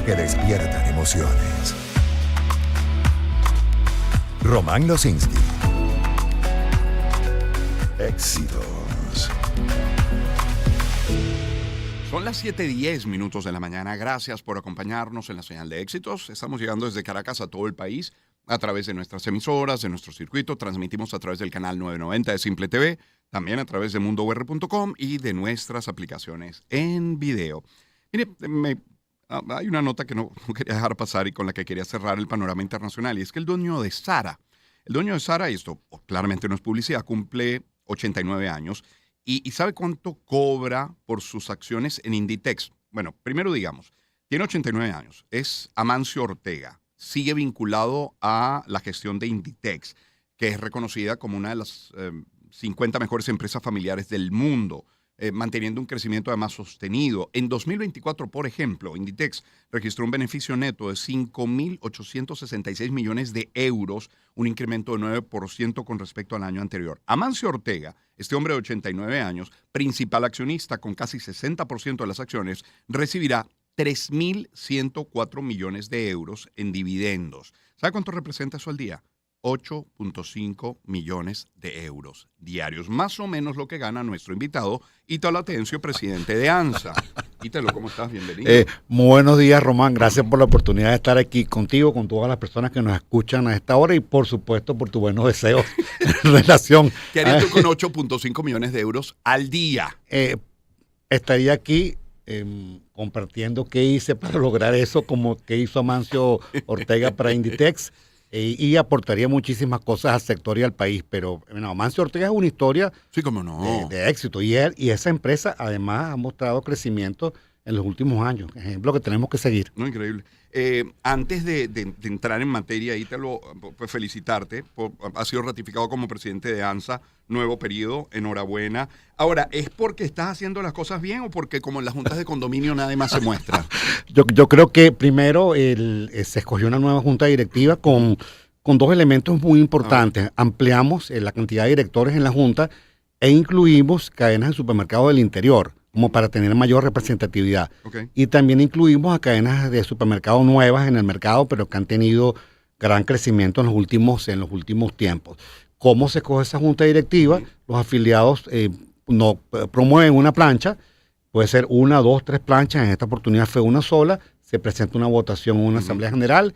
que despiertan emociones. Román Losinski. Éxitos. Son las 7:10 de la mañana. Gracias por acompañarnos en la señal de Éxitos. Estamos llegando desde Caracas a todo el país a través de nuestras emisoras, de nuestro circuito. Transmitimos a través del canal 990 de Simple TV, también a través de mundour.com y de nuestras aplicaciones en video. Mire, hay una nota que no quería dejar pasar y con la que quería cerrar el panorama internacional, y es que el dueño de Zara, y esto claramente no es publicidad, cumple 89 años. ¿Y sabe cuánto cobra por sus acciones en Inditex? Bueno, primero digamos, tiene 89 años, es Amancio Ortega, sigue vinculado a la gestión de Inditex, que es reconocida como una de las 50 mejores empresas familiares del mundo, manteniendo un crecimiento además sostenido. En 2024, por ejemplo, Inditex registró un beneficio neto de 5.866 millones de euros, un incremento de 9% con respecto al año anterior. Amancio Ortega, este hombre de 89 años, principal accionista con casi 60% de las acciones, recibirá 3.104 millones de euros en dividendos. ¿Sabe cuánto representa eso al día? 8.5 millones de euros diarios, más o menos lo que gana nuestro invitado, Ítalo Atencio, presidente de ANSA. Ítalo, ¿cómo estás? Bienvenido. Buenos días, Román. Gracias por la oportunidad de estar aquí contigo, con todas las personas que nos escuchan a esta hora y, por supuesto, por tus buenos deseos en relación. ¿Qué harías tú con 8.5 millones de euros al día? Estaría aquí compartiendo qué hice para lograr eso, como que hizo Amancio Ortega para Inditex. Y aportaría muchísimas cosas al sector y al país, pero bueno, Amancio Ortega es una historia sí, cómo no. de éxito, y esa empresa además ha mostrado crecimiento en los últimos años, ejemplo que tenemos que seguir. No, increíble. Antes de entrar en materia, Ítalo, pues felicitarte, has sido ratificado como presidente de ANSA, nuevo periodo, enhorabuena. Ahora, ¿es porque estás haciendo las cosas bien o porque como en las juntas de condominio nadie más se muestra? Yo creo que primero se escogió una nueva junta directiva con dos elementos muy importantes. Ampliamos la cantidad de directores en la junta e incluimos cadenas de supermercados del interior, como para tener mayor representatividad. Okay. Y también incluimos a cadenas de supermercados nuevas en el mercado, pero que han tenido gran crecimiento en los últimos tiempos. ¿Cómo se coge esa junta directiva? Los afiliados no promueven una plancha, puede ser 1, 2, 3 planchas, en esta oportunidad fue una sola, se presenta una votación en una asamblea general,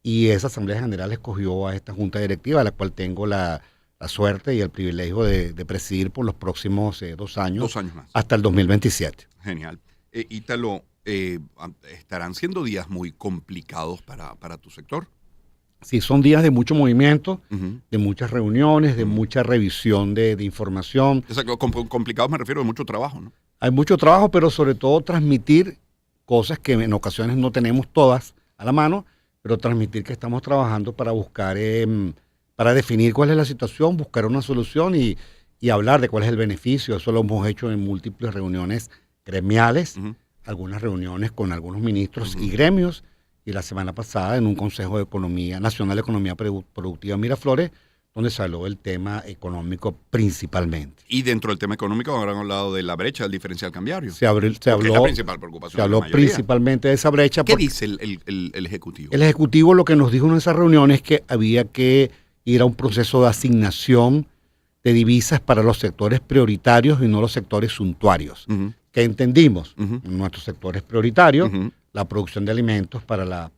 y esa asamblea general escogió a esta junta directiva, a la cual tengo la suerte y el privilegio de presidir por los próximos 2 años. 2 años más. Hasta el 2027. Genial. Ítalo, ¿estarán siendo días muy complicados para tu sector? Sí, son días de mucho movimiento, de muchas reuniones, de mucha revisión de información. Exacto, complicados me refiero a mucho trabajo, ¿no? Hay mucho trabajo, pero sobre todo transmitir cosas que en ocasiones no tenemos todas a la mano, pero transmitir que estamos trabajando para buscar, para definir cuál es la situación, buscar una solución y hablar de cuál es el beneficio. Eso lo hemos hecho en múltiples reuniones gremiales, algunas reuniones con algunos ministros y gremios, y la semana pasada en un Consejo de Economía Nacional de Economía Productiva Miraflores, donde se habló del tema económico principalmente. Y dentro del tema económico habrán hablado de la brecha del diferencial cambiario. Se habló, es la principal preocupación. Se habló principalmente de esa brecha. ¿Qué dice el Ejecutivo? El Ejecutivo lo que nos dijo en esa reunión es que había que ir a un proceso de asignación de divisas para los sectores prioritarios y no los sectores suntuarios. Que entendimos en nuestros sectores prioritarios, la producción de alimentos para la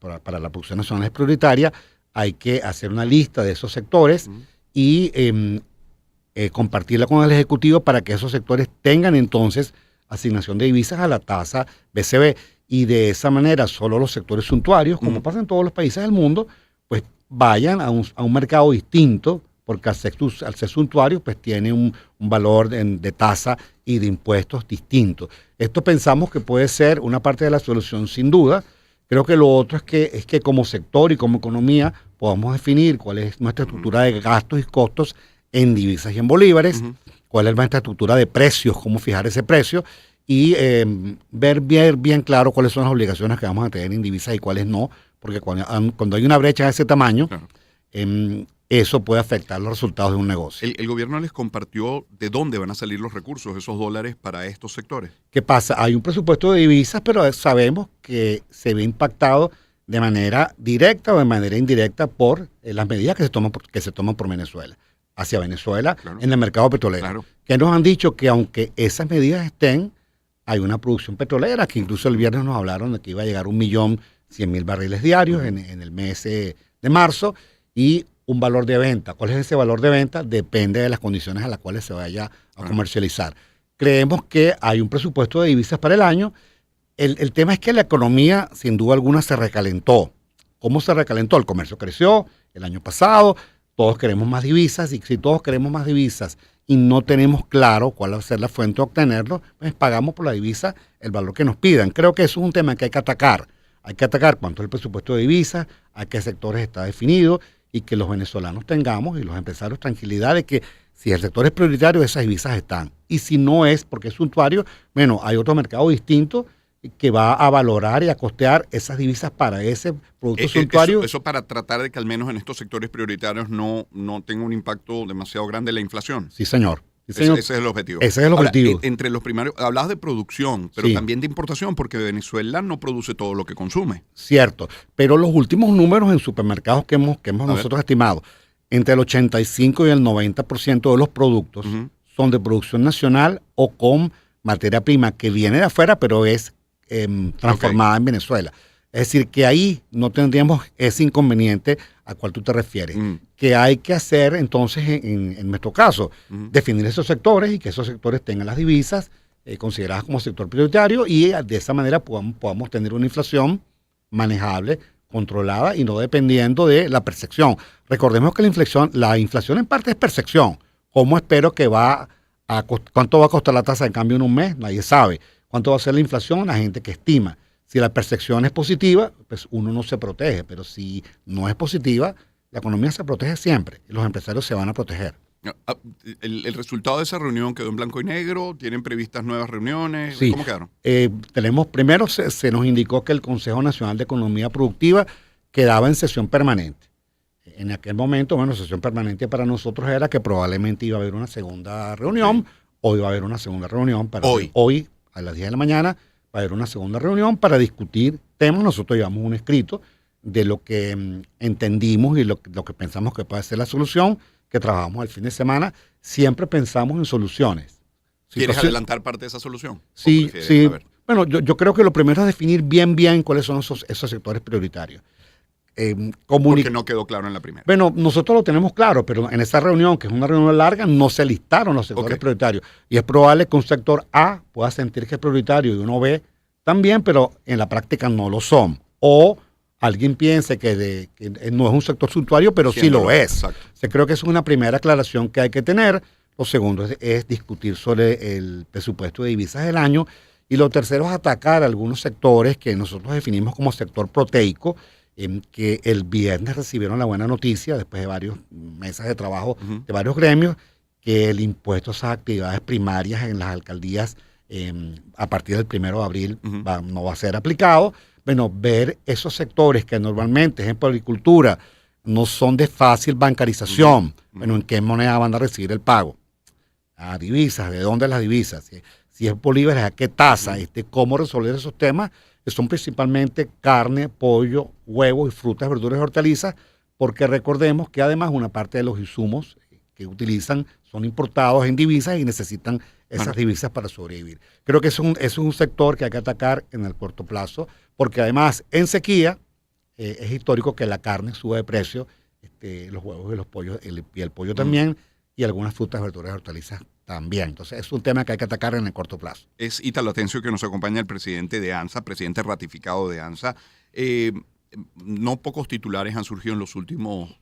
producción nacional es prioritaria, hay que hacer una lista de esos sectores y compartirla con el Ejecutivo para que esos sectores tengan entonces asignación de divisas a la tasa BCB, y de esa manera solo los sectores suntuarios, como pasa en todos los países del mundo, pues vayan a un mercado distinto, porque al ser suntuario pues tiene un valor de tasa y de impuestos distintos. Esto pensamos que puede ser una parte de la solución sin duda. Creo que lo otro es que como sector y como economía podamos definir cuál es nuestra estructura de gastos y costos en divisas y en bolívares, cuál es nuestra estructura de precios, cómo fijar ese precio, y ver bien claro cuáles son las obligaciones que vamos a tener en divisas y cuáles no, porque cuando hay una brecha de ese tamaño, eso puede afectar los resultados de un negocio. El gobierno les compartió de dónde van a salir los recursos, esos dólares para estos sectores. ¿Qué pasa? Hay un presupuesto de divisas, pero sabemos que se ve impactado de manera directa o de manera indirecta por las medidas que se toman por Venezuela, hacia Venezuela, Claro. en el mercado petrolero. Claro. Que nos han dicho que aunque esas medidas estén, hay una producción petrolera, que incluso el viernes nos hablaron de que iba a llegar 1.100.000 barriles diarios en el mes de marzo, y un valor de venta. ¿Cuál es ese valor de venta? Depende de las condiciones a las cuales se vaya a comercializar. Creemos que hay un presupuesto de divisas para el año. El tema es que la economía, sin duda alguna, se recalentó. ¿Cómo se recalentó? El comercio creció el año pasado, todos queremos más divisas, y si todos queremos más divisas y no tenemos claro cuál va a ser la fuente de obtenerlo, pues pagamos por la divisa el valor que nos pidan. Creo que eso es un tema que hay que atacar. Hay que atacar cuánto es el presupuesto de divisas, a qué sectores está definido, y que los venezolanos tengamos y los empresarios tranquilidad de que si el sector es prioritario, esas divisas están. Y si no es porque es suntuario, bueno, hay otro mercado distinto que va a valorar y a costear esas divisas para ese producto suntuario. Eso para tratar de que al menos en estos sectores prioritarios no tenga un impacto demasiado grande la inflación. Sí, señor. Sí, Ese señor. es el objetivo. Ese es el objetivo. Ahora, entre los primarios, hablabas de producción, pero Sí. también de importación, porque Venezuela no produce todo lo que consume. Cierto, pero los últimos números en supermercados que hemos nosotros estimado, entre el 85 y el 90% de los productos Ujú. son de producción nacional o con materia prima que viene de afuera, pero es transformada en Venezuela. Es decir, que ahí no tendríamos ese inconveniente al cual tú te refieres. Que hay que hacer entonces, en nuestro caso, definir esos sectores y que esos sectores tengan las divisas consideradas como sector prioritario, y de esa manera podamos tener una inflación manejable, controlada y no dependiendo de la percepción. Recordemos que la inflación en parte es percepción. ¿Cómo espero que cuánto va a costar la tasa de cambio en un mes? Nadie sabe. ¿Cuánto va a ser la inflación? La gente que estima. Si la percepción es positiva, pues uno no se protege, pero si no es positiva, la economía se protege siempre y los empresarios se van a proteger. El resultado de esa reunión quedó en blanco y negro. ¿Tienen previstas nuevas reuniones? Sí. ¿Cómo quedaron? Primero se nos indicó que el Consejo Nacional de Economía Productiva quedaba en sesión permanente. En aquel momento, bueno, sesión permanente para nosotros era que probablemente iba a haber una segunda reunión. Hoy va a haber una segunda reunión. Hoy a las 10 de la mañana va a haber una segunda reunión para discutir temas. Nosotros llevamos un escrito de lo que entendimos y lo que pensamos que puede ser la solución, que trabajamos el fin de semana. Siempre pensamos en soluciones. ¿Quieres adelantar parte de esa solución? Sí. Bueno, yo creo que lo primero es definir bien cuáles son esos sectores prioritarios. Porque no quedó claro en la primera. Bueno, nosotros lo tenemos claro, pero en esa reunión, que es una reunión larga, no se listaron los sectores prioritarios. Y es probable que un sector A pueda sentir que es prioritario y uno B también, pero en la práctica no lo son. O alguien piense que no es un sector suntuario, pero sí lo es. Exacto. Creo que es una primera aclaración que hay que tener. Lo segundo es discutir sobre el presupuesto de divisas del año. Y lo tercero es atacar algunos sectores que nosotros definimos como sector proteico, que el viernes recibieron la buena noticia, después de varios meses de trabajo de varios gremios, que el impuesto a esas actividades primarias en las alcaldías a partir del 1 de abril no va a ser aplicado. Bueno, ver esos sectores que normalmente, ejemplo, agricultura, no son de fácil bancarización. Bueno, ¿en qué moneda van a recibir el pago? A divisas, ¿de dónde las divisas? Si es bolívares, ¿a qué tasa? ¿Cómo resolver esos temas? Que son principalmente carne, pollo, huevos y frutas, verduras y hortalizas, porque recordemos que además una parte de los insumos que utilizan son importados en divisas y necesitan esas divisas para sobrevivir. Creo que es un sector que hay que atacar en el corto plazo, porque además en sequía es histórico que la carne sube de precio, los huevos y los pollos, y el pollo también, y algunas frutas, verduras y hortalizas también. Entonces es un tema que hay que atacar en el corto plazo. Es Ítalo Atencio, que nos acompaña, el presidente de ANSA, presidente ratificado de ANSA. No pocos titulares han surgido en los últimos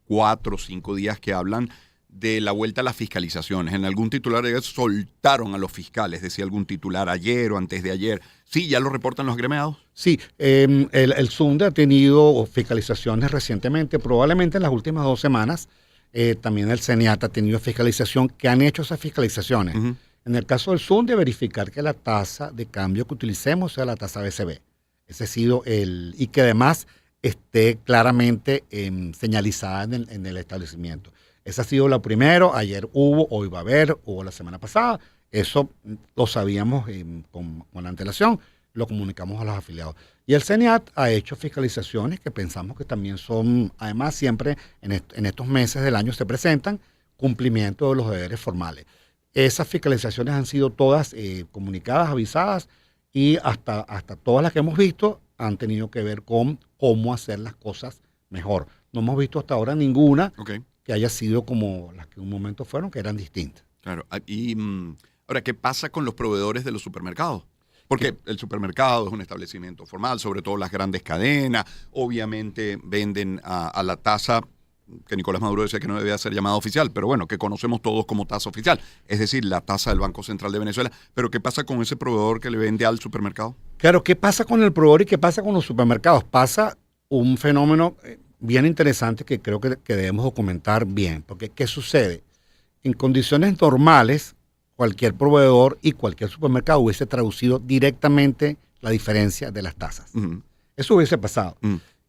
4 o 5 días que hablan de la vuelta a las fiscalizaciones. En algún titular soltaron a los fiscales, decía algún titular ayer o antes de ayer. ¿Sí, ya lo reportan los agremiados? Sí, el SUNDE ha tenido fiscalizaciones recientemente, probablemente en las últimas 2 semanas. También el CENIAT ha tenido fiscalización. ¿Qué han hecho esas fiscalizaciones? En el caso del SUNDE, verificar que la tasa de cambio que utilicemos sea la tasa BCB. Ese ha sido y que además esté claramente señalizada en el establecimiento. Ese ha sido lo primero. Ayer hubo, hoy va a haber, hubo la semana pasada. Eso lo sabíamos con antelación, lo comunicamos a los afiliados. Y el CENIAT ha hecho fiscalizaciones que pensamos que también son, además siempre en estos meses del año se presentan cumplimiento de los deberes formales. Esas fiscalizaciones han sido todas comunicadas, avisadas, y hasta todas las que hemos visto han tenido que ver con cómo hacer las cosas mejor. No hemos visto hasta ahora ninguna que haya sido como las que en un momento fueron, que eran distintas. Claro. Y ahora, ¿qué pasa con los proveedores de los supermercados? Porque el supermercado es un establecimiento formal, sobre todo las grandes cadenas. Obviamente venden a la tasa que Nicolás Maduro decía que no debía ser llamada oficial, pero bueno, que conocemos todos como tasa oficial, es decir, la tasa del Banco Central de Venezuela. Pero ¿qué pasa con ese proveedor que le vende al supermercado? Claro, ¿qué pasa con el proveedor y qué pasa con los supermercados? Pasa un fenómeno bien interesante que creo que debemos documentar bien, porque ¿qué sucede? En condiciones normales, cualquier proveedor y cualquier supermercado hubiese traducido directamente la diferencia de las tasas. Eso hubiese pasado.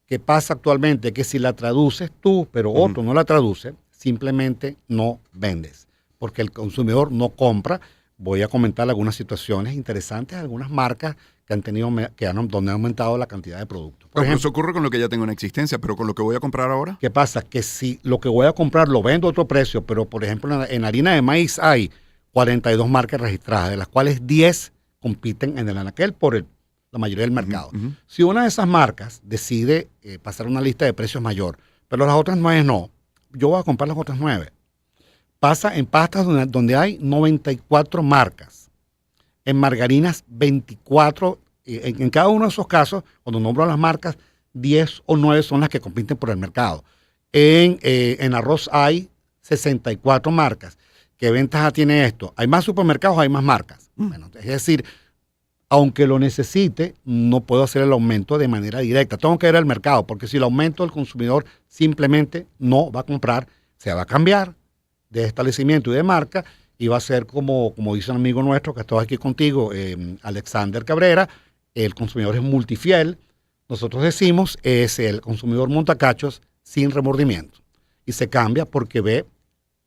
¿Qué pasa actualmente? Que si la traduces tú, pero otro no la traduce, simplemente no vendes, porque el consumidor no compra. Voy a comentar algunas situaciones interesantes, algunas marcas que han tenido, donde ha aumentado la cantidad de productos. Por ejemplo, eso ocurre con lo que ya tengo en existencia, pero con lo que voy a comprar ahora. ¿Qué pasa? Que si lo que voy a comprar lo vendo a otro precio, pero por ejemplo en harina de maíz hay 42 marcas registradas, de las cuales 10 compiten en el anaquel por la mayoría del mercado. Si una de esas marcas decide pasar una lista de precios mayor, pero las otras 9 no, yo voy a comprar las otras 9. Pasa en pastas donde hay 94 marcas, en margarinas 24, en cada uno de esos casos, cuando nombro las marcas, 10 o 9 son las que compiten por el mercado. En arroz hay 64 marcas. ¿Qué ventaja tiene esto? ¿Hay más supermercados o hay más marcas? Bueno, es decir, aunque lo necesite, no puedo hacer el aumento de manera directa. Tengo que ir al mercado, porque si lo aumento, el consumidor simplemente no va a comprar, se va a cambiar de establecimiento y de marca, y va a ser como dice un amigo nuestro que está aquí contigo, Alexander Cabrera, el consumidor es multifiel. Nosotros decimos, es el consumidor montacachos sin remordimiento. Y se cambia porque ve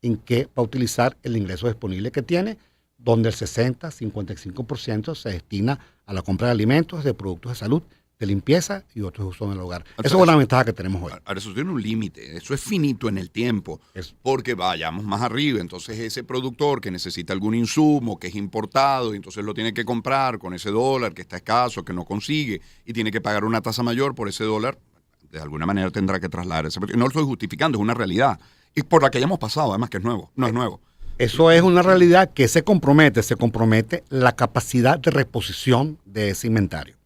en qué va a utilizar el ingreso disponible que tiene, donde el 60-55% se destina a la compra de alimentos, de productos de salud, de limpieza y otros usos en el hogar. Esa es una ventaja que tenemos hoy. Ahora, eso tiene un límite, eso es finito en el tiempo, porque vayamos más arriba, entonces ese productor que necesita algún insumo, que es importado, y entonces lo tiene que comprar con ese dólar que está escaso, que no consigue, y tiene que pagar una tasa mayor por ese dólar, de alguna manera tendrá que trasladar ese precio. No lo estoy justificando, es una realidad. Y por la que hayamos pasado, además que es nuevo, no es nuevo. Eso es una realidad que se compromete la capacidad de reposición de ese inventario.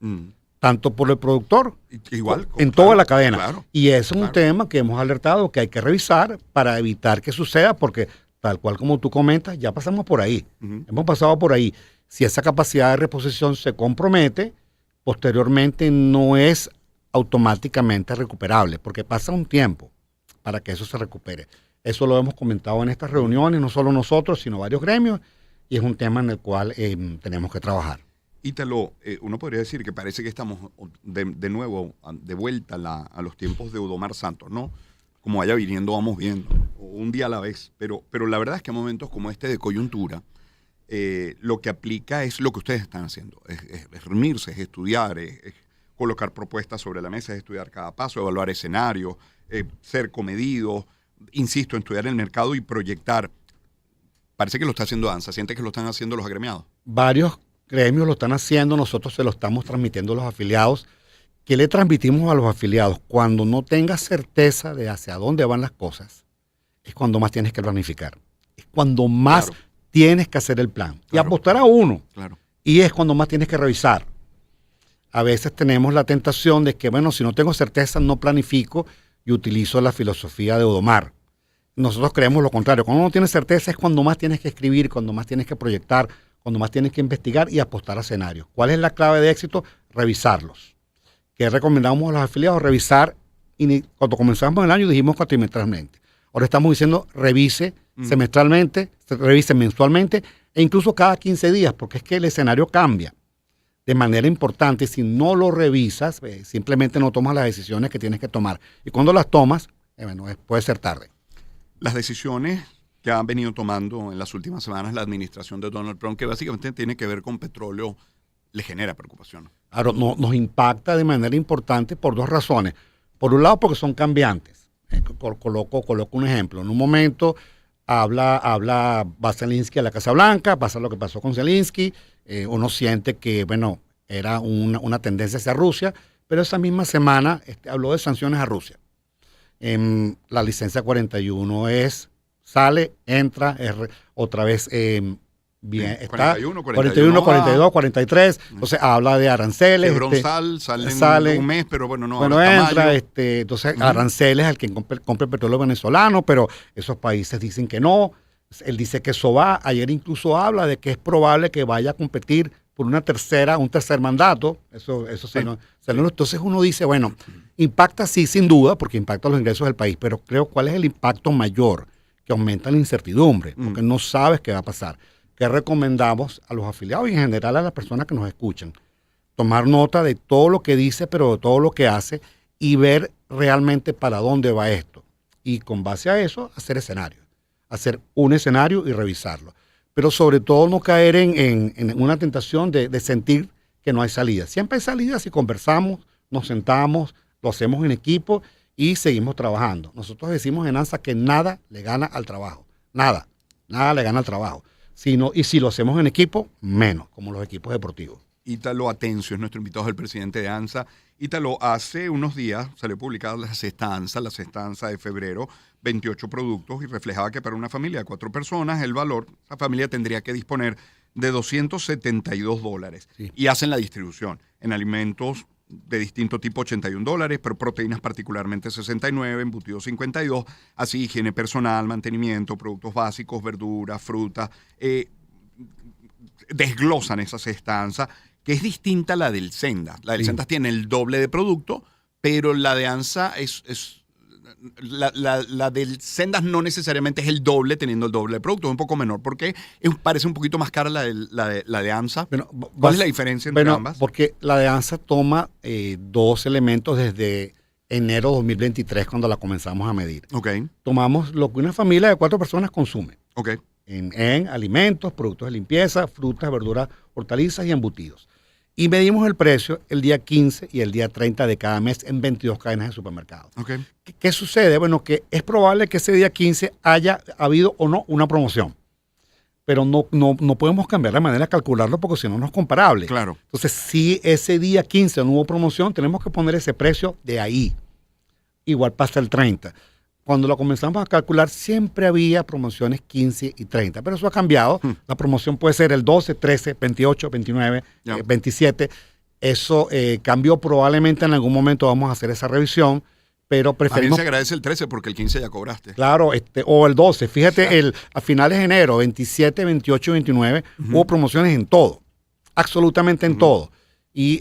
Tanto por el productor, igual, en toda la cadena. Claro, y eso es un tema que hemos alertado que hay que revisar para evitar que suceda, porque tal cual como tú comentas, ya pasamos por ahí. Hemos pasado por ahí. Si esa capacidad de reposición se compromete, posteriormente no es automáticamente recuperable, porque pasa un tiempo para que eso se recupere. Eso lo hemos comentado en estas reuniones, no solo nosotros, sino varios gremios, y es un tema en el cual tenemos que trabajar. Ítalo, uno podría decir que parece que estamos de nuevo, de vuelta a los tiempos de Udomar Santos, ¿no? Como vaya viniendo, vamos viendo, un día a la vez. Pero la verdad es que a momentos como este de coyuntura, lo que aplica es lo que ustedes están haciendo. Es reunirse, es estudiar, es colocar propuestas sobre la mesa, es estudiar cada paso, evaluar escenarios, ser comedidos, insisto, en estudiar el mercado y proyectar. Parece que lo está haciendo ANSA. ¿Siente que lo están haciendo los agremiados? Varios gremios lo están haciendo, nosotros se lo estamos transmitiendo a los afiliados. ¿Qué le transmitimos a los afiliados? Cuando no tengas certeza de hacia dónde van las cosas, es cuando más tienes que planificar. Es cuando más tienes que hacer el plan. Y apostar a uno. Y es cuando más tienes que revisar. A veces tenemos la tentación de que, bueno, si no tengo certeza, no planifico y utilizo la filosofía de Udomar. Nosotros creemos lo contrario. Cuando uno tiene certeza es cuando más tienes que escribir, cuando más tienes que proyectar, cuando más tienes que investigar y apostar a escenarios. ¿Cuál es la clave de éxito? Revisarlos. ¿Qué recomendamos a los afiliados? Revisar. Y cuando comenzamos el año dijimos cuatrimestralmente. Ahora estamos diciendo revise semestralmente, revise mensualmente e incluso cada 15 días, porque es que el escenario cambia. de manera importante, si no lo revisas, simplemente no tomas las decisiones que tienes que tomar. Y cuando las tomas, puede ser tarde. Las decisiones que han venido tomando en las últimas semanas la administración de Donald Trump, que básicamente tiene que ver con petróleo, le genera preocupación. Ahora, nos impacta de manera importante por dos razones. Por un lado, porque son cambiantes. Coloco un ejemplo. En un momento va Zelensky a la Casa Blanca, pasa lo que pasó con Zelensky, uno siente que, bueno, era una tendencia hacia Rusia, pero esa misma semana habló de sanciones a Rusia. La licencia 41 sale, entra, otra vez bien, está 41, 42, 43, entonces habla de aranceles. Chevron sale en un mes, pero bueno, no. Bueno, entra, entonces aranceles al que compre petróleo venezolano, pero esos países dicen que no. Él dice que eso va. Ayer incluso habla de que es probable que vaya a competir por un tercer mandato. Eso sí. Entonces uno dice, bueno, impacta sí, sin duda, porque impacta los ingresos del país, pero creo cuál es el impacto mayor, que aumenta la incertidumbre, porque no sabes qué va a pasar. ¿Qué recomendamos a los afiliados y en general a las personas que nos escuchan? Tomar nota de todo lo que dice, pero de todo lo que hace y ver realmente para dónde va esto. Y con base a eso, hacer escenarios. Hacer un escenario y revisarlo. Pero sobre todo no caer en una tentación de sentir que no hay salida. Siempre hay salida si conversamos, nos sentamos, lo hacemos en equipo y seguimos trabajando. Nosotros decimos en ANSA que nada le gana al trabajo. Nada le gana al trabajo. Y si lo hacemos en equipo, menos, como los equipos deportivos. Ítalo Atencio es nuestro invitado, el presidente de ANSA. Ítalo, hace unos días salió publicada la sexta ANSA de febrero, 28 productos, y reflejaba que para una familia de 4 personas, el valor, la familia tendría que disponer de $272. Sí. Y hacen la distribución en alimentos de distinto tipo, $81, pero proteínas particularmente 69, embutidos 52, así higiene personal, mantenimiento, productos básicos, verduras, frutas, desglosan esa sexta ANSA, que es distinta a la del Sendas. La del Sendas tiene el doble de producto, pero la de ANSA la del Sendas no necesariamente es el doble, teniendo el doble de producto, es un poco menor, porque parece un poquito más cara la de ANSA. Bueno, ¿cuál es la diferencia entre ambas? Porque la de ANSA toma 2 elementos desde enero de 2023, cuando la comenzamos a medir. Okay. Tomamos lo que una familia de 4 personas consume. Okay. En alimentos, productos de limpieza, frutas, verduras, hortalizas y embutidos. Y medimos el precio el día 15 y el día 30 de cada mes en 22 cadenas de supermercados. Okay. ¿Qué sucede? Bueno, que es probable que ese día 15 haya habido o no una promoción. Pero no podemos cambiar la manera de calcularlo porque si no, no es comparable. Claro. Entonces, si ese día 15 no hubo promoción, tenemos que poner ese precio de ahí. Igual pasa el 30. Cuando lo comenzamos a calcular, siempre había promociones 15 y 30, pero eso ha cambiado. La promoción puede ser el 12, 13, 28, 29, 27. Eso cambió, probablemente en algún momento vamos a hacer esa revisión, pero preferimos... A mí se agradece el 13 porque el 15 ya cobraste. Claro, o el 12. Fíjate, a finales de enero, 27, 28 y 29, hubo promociones en todo, absolutamente en todo. Y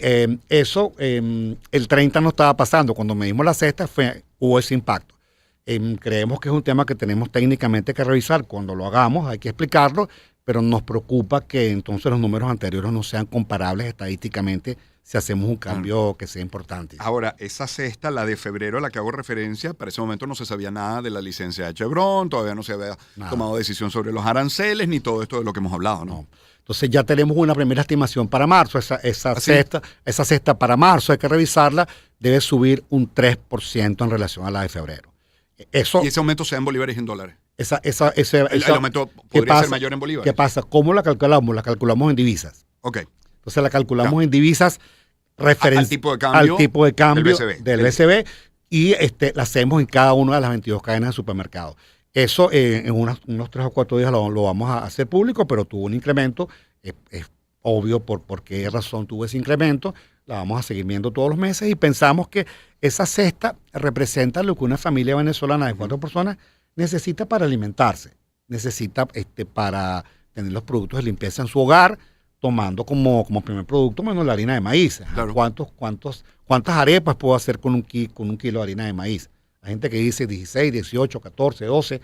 eso, el 30 no estaba pasando. Cuando medimos la cesta, hubo ese impacto. Creemos que es un tema que tenemos técnicamente que revisar. Cuando lo hagamos hay que explicarlo, pero nos preocupa que entonces los números anteriores no sean comparables estadísticamente si hacemos un cambio que sea importante. Ahora, esa cesta, la de febrero a la que hago referencia, para ese momento no se sabía nada de la licencia de Chevron, todavía no se había tomado decisión sobre los aranceles, ni todo esto de lo que hemos hablado, ¿no? Entonces ya tenemos una primera estimación para marzo. Esa cesta para marzo hay que revisarla, debe subir un 3% en relación a la de febrero. ¿Y ese aumento sea en bolívares y en dólares? El aumento podría ser mayor en bolívares. ¿Qué pasa? ¿Cómo la calculamos? La calculamos en divisas. Ok. Entonces la calculamos en divisas al tipo de cambio del BCB y la hacemos en cada una de las 22 cadenas de supermercados. Eso en unos 3 o 4 días lo vamos a hacer público, pero tuvo un incremento. Es obvio por qué razón tuvo ese incremento. La vamos a seguir viendo todos los meses y pensamos que esa cesta representa lo que una familia venezolana de 4 personas necesita para alimentarse, necesita para tener los productos de limpieza en su hogar, tomando como primer producto menos la harina de maíz. Claro. ¿Cuántas arepas puedo hacer con un kilo de harina de maíz? Hay gente que dice 16, 18, 14, 12.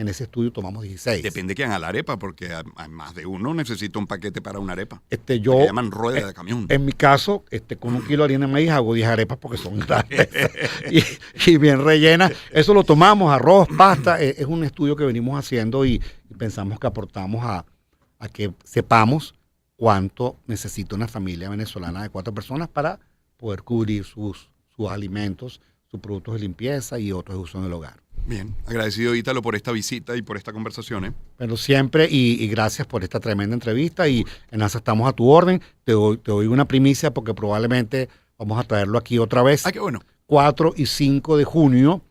En ese estudio tomamos 16. Depende quién haga la arepa, porque hay más de uno necesita un paquete para una arepa. Yo, que llaman rueda de camión. En mi caso, con 1 kilo de harina de maíz hago 10 arepas porque son grandes y bien rellenas. Eso lo tomamos, arroz, pasta. Es un estudio que venimos haciendo y pensamos que aportamos a que sepamos cuánto necesita una familia venezolana de 4 personas para poder cubrir sus alimentos, sus productos de limpieza y otros de uso en el hogar. Bien, agradecido Ítalo por esta visita y por esta conversación. Pero siempre, y gracias por esta tremenda entrevista, y en esa estamos a tu orden. Te doy una primicia porque probablemente vamos a traerlo aquí otra vez. Qué bueno. 4 y 5 de junio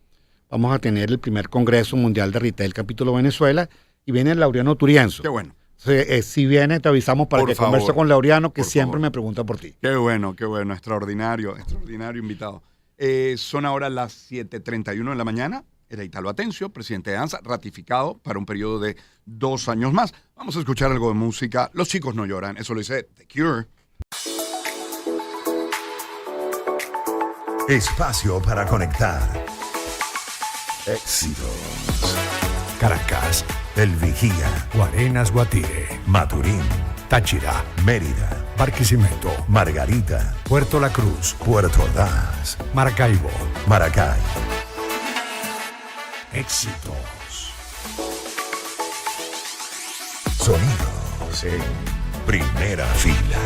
vamos a tener el primer Congreso Mundial de Retail Capítulo Venezuela y viene Laureano Turienzo. Qué bueno. Si viene, te avisamos para Por que favor, converse con Laureano, que por siempre favor. me pregunta por ti. Qué bueno, extraordinario invitado. Son ahora las 7:31 de la mañana. Era Ítalo Atencio, presidente de ANSA, ratificado para un periodo de 2 años más. Vamos a escuchar algo de música. Los chicos no lloran, eso lo dice The Cure. Espacio para conectar. Éxitos. Caracas, El Vigía. Guarenas, Guatire, Maturín. Táchira, Mérida. Barquisimeto, Margarita. Puerto La Cruz, Puerto Ordaz. Maracaibo. Maracay. Éxitos. Sonidos en primera fila.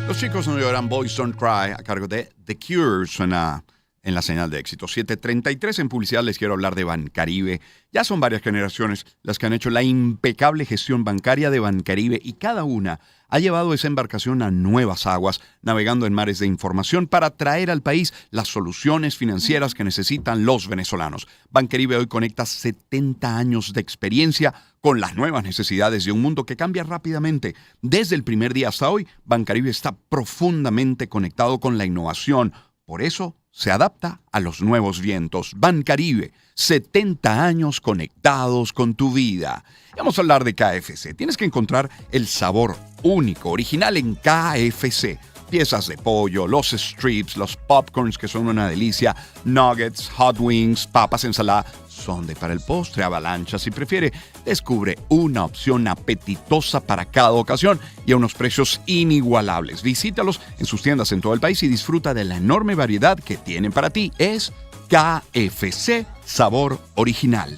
Los chicos no lloran, Boys Don't Cry, a cargo de The Cure, suena en la señal de éxito. 7:33 en publicidad, les quiero hablar de Bancaribe. Ya son varias generaciones las que han hecho la impecable gestión bancaria de Bancaribe y cada una ha llevado esa embarcación a nuevas aguas, navegando en mares de información para traer al país las soluciones financieras que necesitan los venezolanos. Bancaribe hoy conecta 70 años de experiencia con las nuevas necesidades de un mundo que cambia rápidamente. Desde el primer día hasta hoy, Bancaribe está profundamente conectado con la innovación. Por eso se adapta a los nuevos vientos. Bancaribe, 70 años conectados con tu vida. Vamos a hablar de KFC. Tienes que encontrar el sabor único, original en KFC. Piezas de pollo, los strips, los popcorns que son una delicia, nuggets, hot wings, papas, ensalada, sundae para el postre, avalancha si prefiere. Descubre una opción apetitosa para cada ocasión y a unos precios inigualables. Visítalos en sus tiendas en todo el país y disfruta de la enorme variedad que tienen para ti. Es KFC Sabor Original.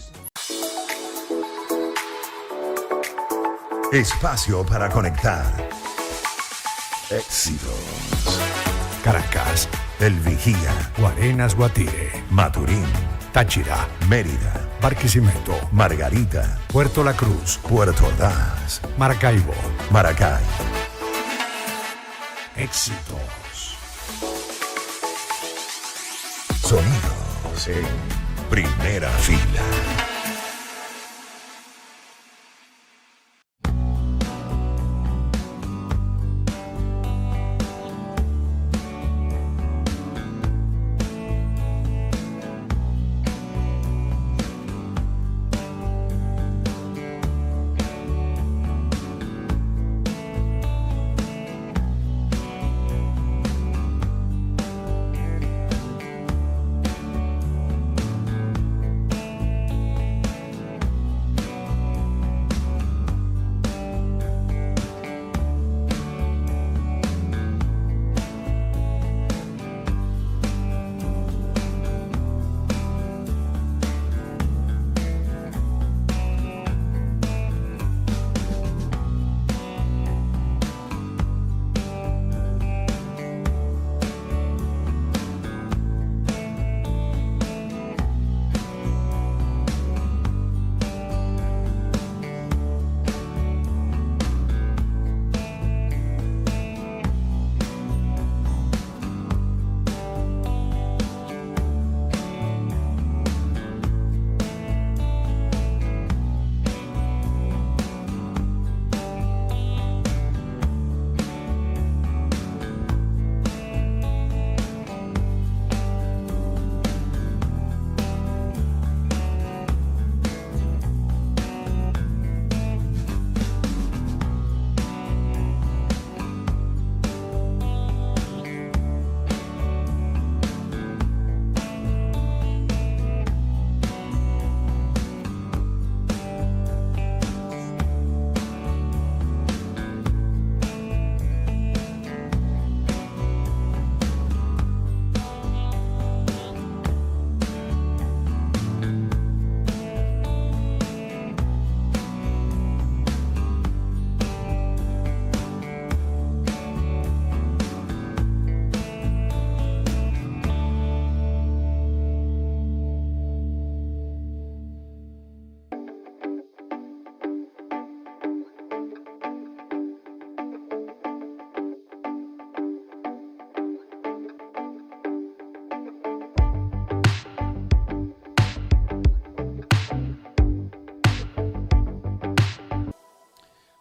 Espacio para conectar. Éxitos. Caracas, El Vigía. Guarenas, Guatire, Maturín. Táchira, Mérida. Barquisimeto, Margarita, Puerto La Cruz, Puerto Ordaz, Maracaibo. Maracay. Éxitos. Sonidos en primera fila.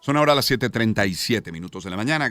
Son ahora las 7:37 minutos de la mañana.